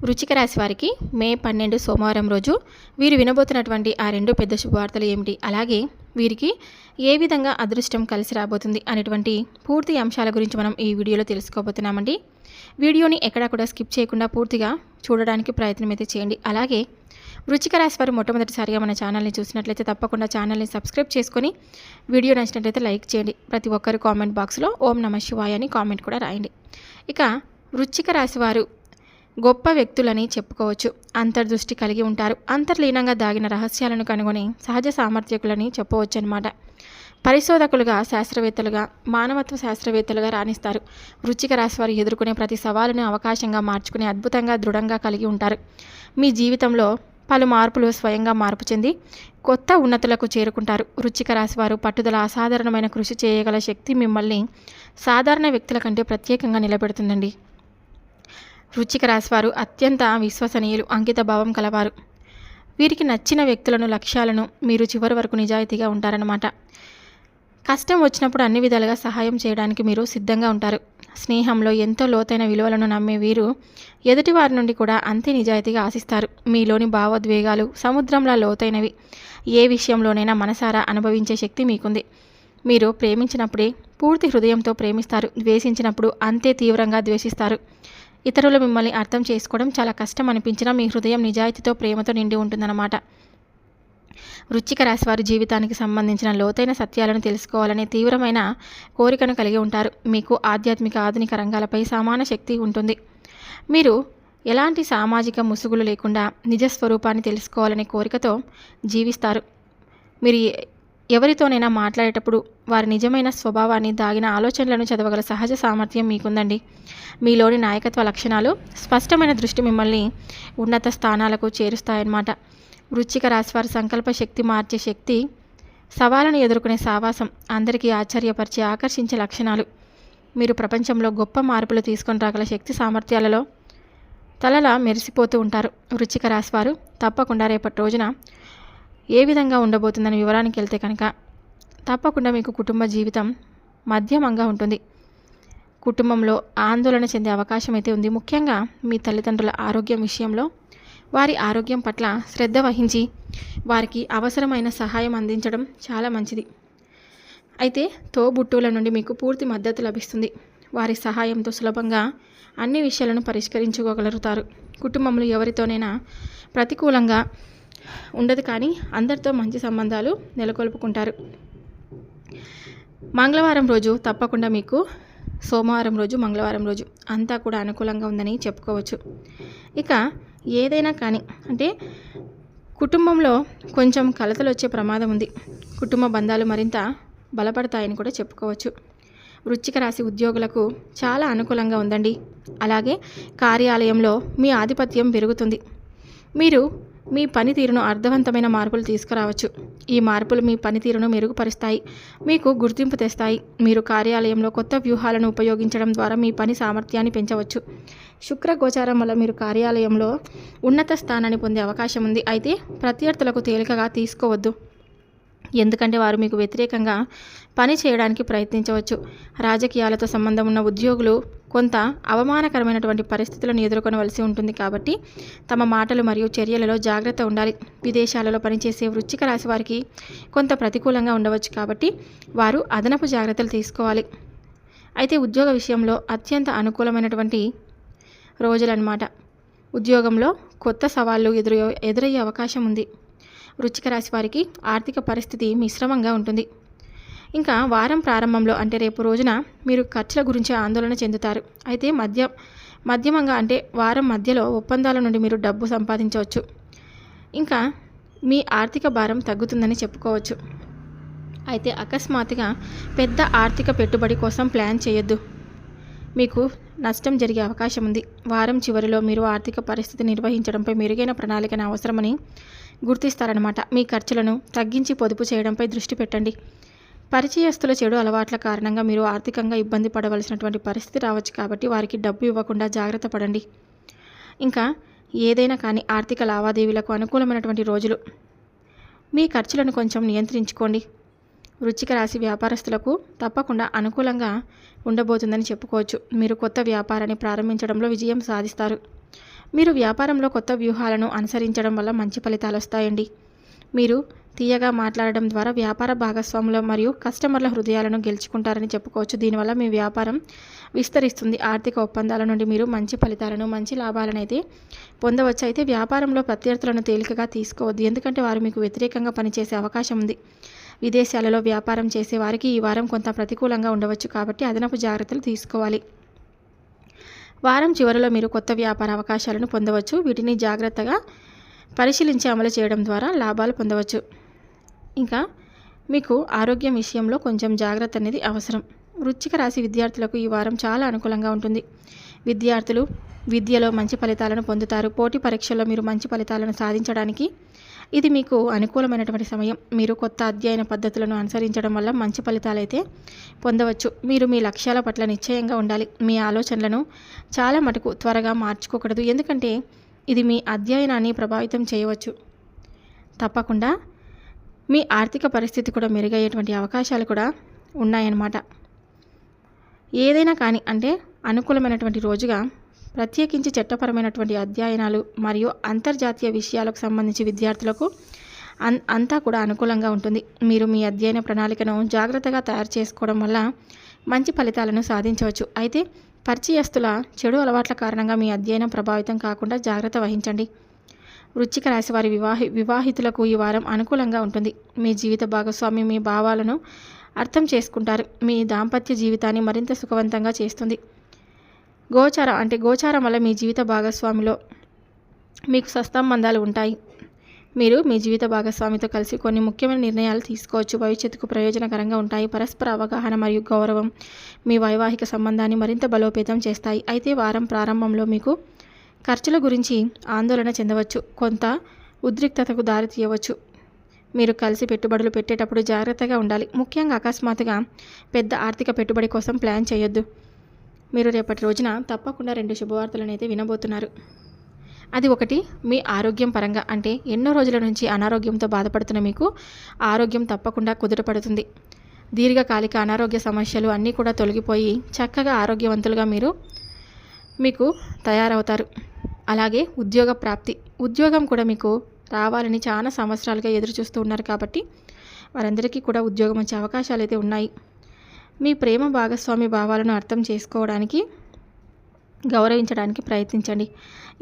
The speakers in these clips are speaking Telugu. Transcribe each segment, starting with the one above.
వృశ్చిక రాశి వారికి మే 12 సోమవారం రోజు వీరు వినబోతున్నటువంటి ఆ రెండు పెద్ద శుభవార్తలు ఏమిటి, అలాగే వీరికి ఏ విధంగా అదృష్టం కలిసి రాబోతుంది అనేటువంటి పూర్తి అంశాల గురించి మనం ఈ వీడియోలో తెలుసుకోబోతున్నామండి. వీడియోని ఎక్కడా కూడా స్కిప్ చేయకుండా పూర్తిగా చూడడానికి ప్రయత్నం అయితే చేయండి. అలాగే వృశ్చిక రాశి వారు మొట్టమొదటిసారిగా మన ఛానల్ని చూసినట్లయితే తప్పకుండా ఛానల్ని సబ్స్క్రైబ్ చేసుకొని వీడియో నచ్చినట్లయితే లైక్ చేయండి. ప్రతి ఒక్కరు కామెంట్ బాక్స్లో ఓం నమః శివాయ అని కామెంట్ కూడా రాయండి. ఇక వృశ్చిక రాశి వారు గొప్ప వ్యక్తులని చెప్పుకోవచ్చు. అంతర్దృష్టి కలిగి ఉంటారు. అంతర్లీనంగా దాగిన రహస్యాలను కనుగొని సహజ సామర్థ్యకులని చెప్పవచ్చు అన్నమాట. పరిశోధకులుగా, శాస్త్రవేత్తలుగా, మానవత్వ శాస్త్రవేత్తలుగా రాణిస్తారు. వృశ్చిక రాశి వారు ఎదుర్కొనే ప్రతి సవాలును అవకాశంగా మార్చుకుని అద్భుతంగా దృఢంగా కలిగి ఉంటారు. మీ జీవితంలో పలు మార్పులు స్వయంగా మార్పు చెంది కొత్త ఉన్నతులకు చేరుకుంటారు. వృశ్చిక రాశి వారు పట్టుదల, అసాధారణమైన కృషి చేయగల శక్తి మిమ్మల్ని సాధారణ వ్యక్తుల కంటే ప్రత్యేకంగా నిలబెడుతుందండి. వృశ్చిక రాశి వారు అత్యంత విశ్వసనీయులు, అంకిత భావం కలవారు. వీరికి నచ్చిన వ్యక్తులను, లక్ష్యాలను మీరు చివరి వరకు నిజాయితీగా ఉంటారన్నమాట. కష్టం వచ్చినప్పుడు అన్ని విధాలుగా సహాయం చేయడానికి మీరు సిద్ధంగా ఉంటారు. స్నేహంలో ఎంతో లోతైన విలువలను నమ్మే వీరు ఎదుటి వారి నుండి కూడా అంతే నిజాయితీగా ఆశిస్తారు. మీలోని భావోద్వేగాలు సముద్రంలా లోతైనవి. ఏ విషయంలోనైనా మనసారా అనుభవించే శక్తి మీకుంది. మీరు ప్రేమించినప్పుడే పూర్తి హృదయంతో ప్రేమిస్తారు. ద్వేషించినప్పుడు అంతే తీవ్రంగా ద్వేషిస్తారు. ఇతరులు మిమ్మల్ని అర్థం చేసుకోవడం చాలా కష్టం అనిపించినా మీ హృదయం నిజాయితీతో, ప్రేమతో నిండి ఉంటుందన్నమాట. వృశ్చిక రాశి వారి జీవితానికి సంబంధించిన లోతైన సత్యాలను తెలుసుకోవాలనే తీవ్రమైన కోరికను కలిగి ఉంటారు. మీకు ఆధ్యాత్మిక, ఆధునిక రంగాలపై సమాన శక్తి ఉంటుంది. మీరు ఎలాంటి సామాజిక ముసుగులు లేకుండా నిజస్వరూపాన్ని తెలుసుకోవాలనే కోరికతో జీవిస్తారు. మీరు ఎవరితోనైనా మాట్లాడేటప్పుడు వారి నిజమైన స్వభావాన్ని, దాగిన ఆలోచనలను చదవగల సహజ సామర్థ్యం మీకుందండి. మీలోని నాయకత్వ లక్షణాలు, స్పష్టమైన దృష్టి మిమ్మల్ని ఉన్నత స్థానాలకు చేరుస్తాయన్నమాట. వృశ్చిక రాశివారి సంకల్ప శక్తి, మార్చే శక్తి, సవాళ్ళను ఎదుర్కొనే సావాసం, అందరికీ ఆశ్చర్యపరిచే, ఆకర్షించే లక్షణాలు. మీరు ప్రపంచంలో గొప్ప మార్పులు తీసుకొని రాగల శక్తి సామర్థ్యాలలో తలలా మెరిసిపోతూ ఉంటారు. వృశ్చిక రాశివారు తప్పకుండా రేపటి రోజున ఏ విధంగా ఉండబోతుందని వివరానికి వెళ్తే కనుక తప్పకుండా మీకు కుటుంబ జీవితం మధ్యమంగా ఉంటుంది. కుటుంబంలో ఆందోళన చెందే అవకాశం అయితే ఉంది. ముఖ్యంగా మీ తల్లిదండ్రుల ఆరోగ్యం విషయంలో వారి ఆరోగ్యం పట్ల శ్రద్ధ వహించి వారికి అవసరమైన సహాయం అందించడం చాలా మంచిది. అయితే తోబుట్టువుల నుండి మీకు పూర్తి మద్దతు లభిస్తుంది. వారి సహాయంతో సులభంగా అన్ని విషయాలను పరిష్కరించుకోగలుగుతారు. కుటుంబంలో ఎవరితోనైనా ప్రతికూలంగా ఉండదు, కానీ అందరితో మంచి సంబంధాలు నెలకొల్పుకుంటారు. మంగళవారం రోజు తప్పకుండా మీకు సోమవారం రోజు, మంగళవారం రోజు అంతా కూడా అనుకూలంగా ఉందని చెప్పుకోవచ్చు. ఇక ఏదైనా కానీ అంటే కుటుంబంలో కొంచెం కలతలు వచ్చే ప్రమాదం ఉంది. కుటుంబ బంధాలు మరింత బలపడతాయని కూడా చెప్పుకోవచ్చు. వృశ్చిక రాశి ఉద్యోగులకు చాలా అనుకూలంగా ఉందండి. అలాగే కార్యాలయంలో మీ ఆధిపత్యం పెరుగుతుంది. మీరు మీ పనితీరును అర్థవంతమైన మార్పులు తీసుకురావచ్చు. ఈ మార్పులు మీ పనితీరును మెరుగుపరుస్తాయి, మీకు గుర్తింపు తెస్తాయి. మీరు కార్యాలయంలో కొత్త వ్యూహాలను ఉపయోగించడం ద్వారా మీ పని సామర్థ్యాన్ని పెంచవచ్చు. శుక్ర గోచారం వల్ల మీరు కార్యాలయంలో ఉన్నత స్థానాన్ని పొందే అవకాశం ఉంది. అయితే ప్రత్యర్థులకు తేలికగా తీసుకోవద్దు, ఎందుకంటే వారు మీకు వ్యతిరేకంగా పని చేయడానికి ప్రయత్నించవచ్చు. రాజకీయాలతో సంబంధం ఉన్న ఉద్యోగులు కొంత అవమానకరమైనటువంటి పరిస్థితులను ఎదుర్కొనవలసి ఉంటుంది. కాబట్టి తమ మాటలు మరియు చర్యలలో జాగ్రత్త ఉండాలి. విదేశాలలో పనిచేసే వృశ్చిక రాశి వారికి కొంత ప్రతికూలంగా ఉండవచ్చు, కాబట్టి వారు అదనపు జాగ్రత్తలు తీసుకోవాలి. అయితే ఉద్యోగ విషయంలో అత్యంత అనుకూలమైనటువంటి రోజులన్నమాట. ఉద్యోగంలో కొత్త సవాళ్ళు ఎదురయ్యే అవకాశం ఉంది. వృశ్చిక రాశి వారికి ఆర్థిక పరిస్థితి మిశ్రమంగా ఉంటుంది. ఇంకా వారం ప్రారంభంలో అంటే రేపు రోజున మీరు ఖర్చుల గురించి ఆందోళన చెందుతారు. అయితే మధ్యమంగా అంటే వారం మధ్యలో ఒప్పందాల నుండి మీరు డబ్బు సంపాదించవచ్చు. ఇంకా మీ ఆర్థిక భారం తగ్గుతుందని చెప్పుకోవచ్చు. అయితే అకస్మాత్తుగా పెద్ద ఆర్థిక పెట్టుబడి కోసం ప్లాన్ చేయొద్దు, మీకు నష్టం జరిగే అవకాశం ఉంది. వారం చివరిలో మీరు ఆర్థిక పరిస్థితి నిర్వహించడంపై మెరుగైన ప్రణాళికను అవసరమని గుర్తిస్తారన్నమాట. మీ ఖర్చులను తగ్గించి పొదుపు చేయడంపై దృష్టి పెట్టండి. పరిచయస్తుల చెడు అలవాట్ల కారణంగా మీరు ఆర్థికంగా ఇబ్బంది పడవలసినటువంటి పరిస్థితి రావచ్చు, కాబట్టి వారికి డబ్బు ఇవ్వకుండా జాగ్రత్త పడండి. ఇంకా ఏదైనా కానీ ఆర్థిక లావాదేవీలకు అనుకూలమైనటువంటి రోజులు. మీ ఖర్చులను కొంచెం నియంత్రించుకోండి. వృశ్చిక రాశి వ్యాపారస్తులకు తప్పకుండా అనుకూలంగా ఉండబోతుందని చెప్పుకోవచ్చు. మీరు కొత్త వ్యాపారాన్ని ప్రారంభించడంలో విజయం సాధిస్తారు. మీరు వ్యాపారంలో కొత్త వ్యూహాలను అనుసరించడం వల్ల మంచి ఫలితాలు వస్తాయండి. మీరు తీయగా మాట్లాడడం ద్వారా వ్యాపార భాగస్వాముల మరియు కస్టమర్ల హృదయాలను గెలుచుకుంటారని చెప్పుకోవచ్చు. దీనివల్ల మీ వ్యాపారం విస్తరిస్తుంది. ఆర్థిక ఒప్పందాల నుండి మీరు మంచి ఫలితాలను, మంచి లాభాలను అయితే పొందవచ్చు. అయితే వ్యాపారంలో ప్రత్యర్థులను తేలికగా తీసుకోవద్దు, ఎందుకంటే వారు మీకు వ్యతిరేకంగా పనిచేసే అవకాశం ఉంది. విదేశాలలో వ్యాపారం చేసే వారికి ఈ వారం కొంత ప్రతికూలంగా ఉండవచ్చు, కాబట్టి అదనపు జాగ్రత్తలు తీసుకోవాలి. వారం చివరిలో మీరు కొత్త వ్యాపార అవకాశాలను పొందవచ్చు. వీటిని జాగ్రత్తగా పరిశీలించి అమలు చేయడం ద్వారా లాభాలు పొందవచ్చు. ఇంకా మీకు ఆరోగ్యం విషయంలో కొంచెం జాగ్రత్త అనేది అవసరం. వృశ్చిక రాశి విద్యార్థులకు ఈ వారం చాలా అనుకూలంగా ఉంటుంది. విద్యార్థులు విద్యలో మంచి ఫలితాలను పొందుతారు. పోటీ పరీక్షల్లో మీరు మంచి ఫలితాలను సాధించడానికి ఇది మీకు అనుకూలమైనటువంటి సమయం. మీరు కొత్త అధ్యయన పద్ధతులను అనుసరించడం వల్ల మంచి ఫలితాలైతే పొందవచ్చు. మీరు మీ లక్ష్యాల పట్ల నిశ్చయంగా ఉండాలి. మీ ఆలోచనలను చాలా మటుకు త్వరగా మార్చుకోకూడదు, ఎందుకంటే ఇది మీ అధ్యయనాన్ని ప్రభావితం చేయవచ్చు. తప్పకుండా మీ ఆర్థిక పరిస్థితి కూడా మెరుగయ్యేటువంటి అవకాశాలు కూడా ఉన్నాయన్నమాట. ఏదైనా కానీ అంటే అనుకూలమైనటువంటి రోజుగా ప్రత్యేకించి చట్టపరమైనటువంటి అధ్యయనాలు మరియు అంతర్జాతీయ విషయాలకు సంబంధించి విద్యార్థులకు అంతా కూడా అనుకూలంగా ఉంటుంది. మీరు మీ అధ్యయన ప్రణాళికను జాగ్రత్తగా తయారు చేసుకోవడం వల్ల మంచి ఫలితాలను సాధించవచ్చు. అయితే పరిచయస్తుల చెడు అలవాట్ల కారణంగా మీ అధ్యయనం ప్రభావితం కాకుండా జాగ్రత్త వహించండి. వృశ్చిక రాశి వారి వివాహితులకు ఈ వారం అనుకూలంగా ఉంటుంది. మీ జీవిత భాగస్వామి మీ భావాలను అర్థం చేసుకుంటారు. మీ దాంపత్య జీవితాన్ని మరింత సుఖవంతంగా చేస్తుంది. గోచారం వల్ల మీ జీవిత భాగస్వామిలో మీకు సత్సంబంధాలు ఉంటాయి. మీరు మీ జీవిత భాగస్వామితో కలిసి కొన్ని ముఖ్యమైన నిర్ణయాలు తీసుకోవచ్చు. భవిష్యత్తుకు ప్రయోజనకరంగా ఉంటాయి. పరస్పర అవగాహన మరియు గౌరవం మీ వైవాహిక సంబంధాన్ని మరింత బలోపేతం చేస్తాయి. అయితే వారం ప్రారంభంలో మీకు ఖర్చుల గురించి ఆందోళన చెందవచ్చు, కొంత ఉద్రిక్తతకు దారి తీయవచ్చు. మీరు కలిసి పెట్టుబడులు పెట్టేటప్పుడు జాగ్రత్తగా ఉండాలి. ముఖ్యంగా అకస్మాత్తుగా పెద్ద ఆర్థిక పెట్టుబడి కోసం ప్లాన్ చేయొద్దు. మీరు రేపటి రోజున తప్పకుండా 2 శుభవార్తలను అయితే వినబోతున్నారు. అది ఒకటి, మీ ఆరోగ్యం పరంగా అంటే ఎన్నో రోజుల నుంచి అనారోగ్యంతో బాధపడుతున్న మీకు ఆరోగ్యం తప్పకుండా కుదుటపడుతుంది. దీర్ఘకాలిక అనారోగ్య సమస్యలు అన్నీ కూడా తొలగిపోయి చక్కగా ఆరోగ్యవంతులుగా మీకు తయారవుతారు. అలాగే ఉద్యోగ ప్రాప్తి, ఉద్యోగం కూడా మీకు రావాలని చాలా సంవత్సరాలుగా ఎదురు చూస్తూ ఉన్నారు, కాబట్టి వారందరికీ కూడా ఉద్యోగం వచ్చే అవకాశాలు అయితే ఉన్నాయి. మీ ప్రేమ భాగస్వామి భావాలను అర్థం చేసుకోవడానికి, గౌరవించడానికి ప్రయత్నించండి.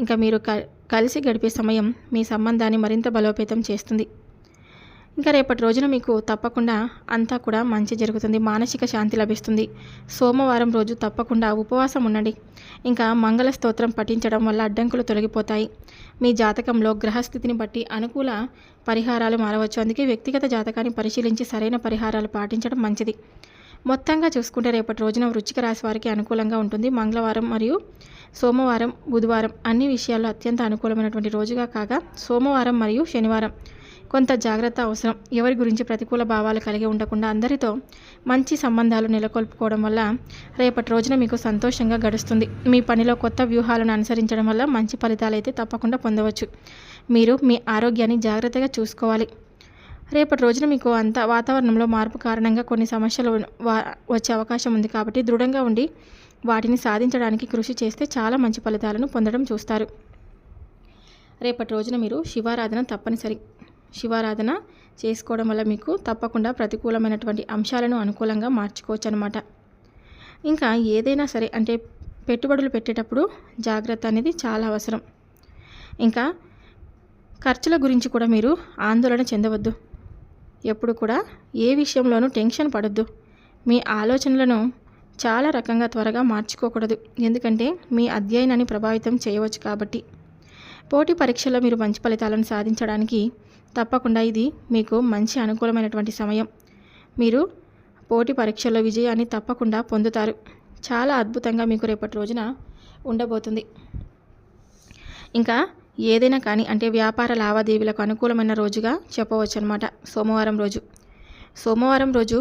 ఇంకా మీరు కలిసి గడిపే సమయం మీ సంబంధాన్ని మరింత బలోపేతం చేస్తుంది. ఇంకా రేపటి రోజున మీకు తప్పకుండా అంతా కూడా మంచి జరుగుతుంది. మానసిక శాంతి లభిస్తుంది. సోమవారం రోజు తప్పకుండా ఉపవాసం ఉండండి. ఇంకా మంగళ స్తోత్రం పఠించడం వల్ల అడ్డంకులు తొలగిపోతాయి. మీ జాతకంలో గ్రహస్థితిని బట్టి అనుకూల పరిహారాలు మారవచ్చు. అందుకే వ్యక్తిగత జాతకాన్ని పరిశీలించి సరైన పరిహారాలు పాటించడం మంచిది. మొత్తంగా చూసుకుంటే రేపటి రోజున వృశ్చిక రాశి వారికి అనుకూలంగా ఉంటుంది. మంగళవారం మరియు సోమవారం, బుధవారం అన్ని విషయాల్లో అత్యంత అనుకూలమైనటువంటి రోజుగా కాగా, సోమవారం మరియు శనివారం కొంత జాగ్రత్త అవసరం. ఎవరి గురించి ప్రతికూల భావాలు కలిగి ఉండకుండా అందరితో మంచి సంబంధాలు నెలకొల్పుకోవడం వల్ల రేపటి రోజున మీకు సంతోషంగా గడుస్తుంది. మీ పనిలో కొత్త వ్యూహాలను అనుసరించడం వల్ల మంచి ఫలితాలు అయితే తప్పకుండా పొందవచ్చు. మీరు మీ ఆరోగ్యాన్ని జాగ్రత్తగా చూసుకోవాలి. రేపటి రోజున మీకు వాతావరణంలో మార్పు కారణంగా కొన్ని సమస్యలు వచ్చే అవకాశం ఉంది, కాబట్టి దృఢంగా ఉండి వాటిని సాధించడానికి కృషి చేస్తే చాలా మంచి ఫలితాలను పొందడం చూస్తారు. రేపటి రోజున మీరు శివారాధన తప్పనిసరి. శివారాధన చేసుకోవడం వల్ల మీకు తప్పకుండా ప్రతికూలమైనటువంటి అంశాలను అనుకూలంగా మార్చుకోవచ్చు అన్నమాట. ఇంకా ఏదైనా సరే అంటే పెట్టుబడులు పెట్టేటప్పుడు జాగ్రత్త అనేది చాలా అవసరం. ఇంకా ఖర్చుల గురించి కూడా మీరు ఆందోళన చెందవద్దు. ఎప్పుడు కూడా ఏ విషయంలోనూ టెన్షన్ పడొద్దు. మీ ఆలోచనలను చాలా రకంగా త్వరగా మార్చుకోకూడదు, ఎందుకంటే మీ అధ్యయనాన్ని ప్రభావితం చేయవచ్చు. కాబట్టి పోటీ పరీక్షల్లో మీరు మంచి ఫలితాలను సాధించడానికి తప్పకుండా ఇది మీకు మంచి అనుకూలమైనటువంటి సమయం. మీరు పోటీ పరీక్షల్లో విజయాన్ని తప్పకుండా పొందుతారు. చాలా అద్భుతంగా మీకు రేపటి రోజున ఉండబోతుంది. ఇంకా ఏదైనా కానీ అంటే వ్యాపార లావాదేవీలకు అనుకూలమైన రోజుగా చెప్పవచ్చు అన్నమాట. సోమవారం రోజు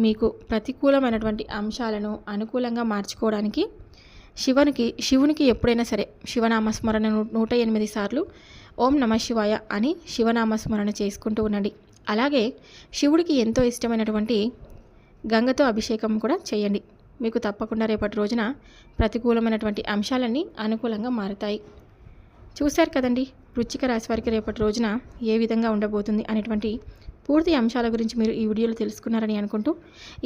మీకు ప్రతికూలమైనటువంటి అంశాలను అనుకూలంగా మార్చుకోవడానికి శివునికి ఎప్పుడైనా సరే శివనామస్మరణ 108 సార్లు ఓం నమ శివాయ అని శివనామస్మరణ చేసుకుంటూ ఉండండి. అలాగే శివుడికి ఎంతో ఇష్టమైనటువంటి గంగతో అభిషేకం కూడా చేయండి. మీకు తప్పకుండా రేపటి రోజున ప్రతికూలమైనటువంటి అంశాలన్నీ అనుకూలంగా మారుతాయి. చూశారు కదండి, వృశ్చిక రాశి వారికి రేపటి రోజున ఏ విధంగా ఉండబోతుంది అనేటువంటి పూర్తి అంశాల గురించి మీరు ఈ వీడియోలో తెలుసుకున్నారని అనుకుంటూ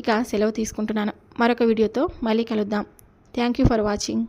ఇక సెలవు తీసుకుంటున్నాను. మరొక వీడియోతో మళ్ళీ కలుద్దాం. Thank you for watching.